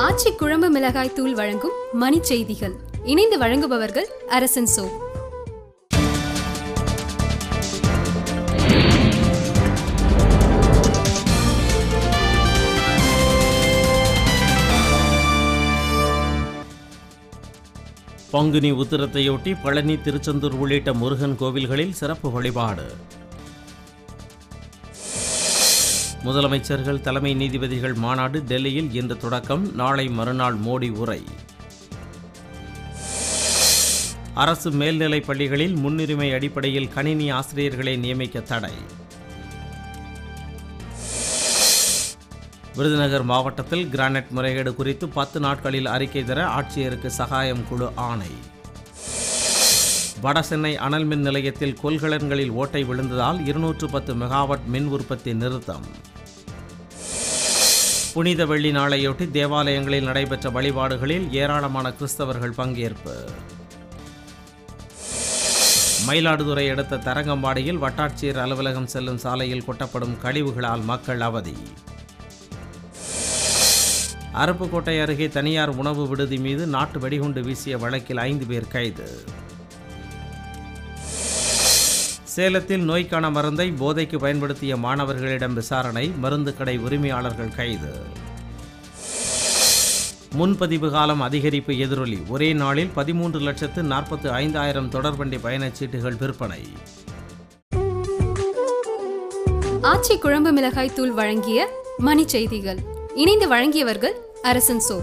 ஆச்சி குழம்பு மிளகாய் தூள் வழங்கும் மணி செய்திகள். இணைந்து வழங்குபவர்கள் அரசன் சோ. பங்குனி உத்திரத்தையொட்டி பழனி, திருச்செந்தூர் உள்ளிட்ட முருகன் கோவில்களில் சிறப்பு வழிபாடு. முதலமைச்சர்கள், தலைமை நீதிபதிகள் மாநாடு டெல்லியில் இன்று தொடக்கம். நாளை மறுநாள் மோடி உரை. அரசு மேல்நிலைப் பள்ளிகளில் முன்னுரிமை அடிப்படையில் கணினி ஆசிரியர்களை நியமிக்க தடை. விருதுநகர் மாவட்டத்தில் கிரானைட் முறைகேடு குறித்து 10 நாட்களில் அறிக்கை தர ஆட்சியருக்கு சகாயம் குழு ஆணை. வடசென்னை அனல் மின் நிலையத்தில் கொள்கலன்களில் ஓட்டை விழுந்ததால் 210 மெகாவாட் மின் உற்பத்தி நிறுத்தம். புனித வெள்ளி நாளையொட்டி தேவாலயங்களில் நடைபெற்ற வழிபாடுகளில் ஏராளமான கிறிஸ்தவர்கள் பங்கேற்பு. மயிலாடுதுறை அடுத்த தரங்கம்பாடியில் வட்டாட்சியர் அலுவலகம் செல்லும் சாலையில் கொட்டப்படும் கழிவுகளால் மக்கள் அவதி. அருப்புக்கோட்டை அருகே தனியார் உணவு விடுதி மீது நாட்டு வெடிகுண்டு வீசிய வழக்கில் 5 பேர் கைது. சேலத்தில் நோய்க்கான மருந்தை போதைக்கு பயன்படுத்திய மாணவர்களிடம் விசாரணை. மருந்து கடை உரிமையாளர்கள் கைது. முன்பதிவு காலம் அதிகரிப்பு எதிரொலி. ஒரே நாளில் 13,45,000 தொடர்வண்டி பயணச்சீட்டுகள் விற்பனை. ஆச்சி குழம்பு மிளகாய் தூள் வழங்கிய மணி செய்திகள். இணைந்து வழங்கியவர்கள் அரசன் சோ.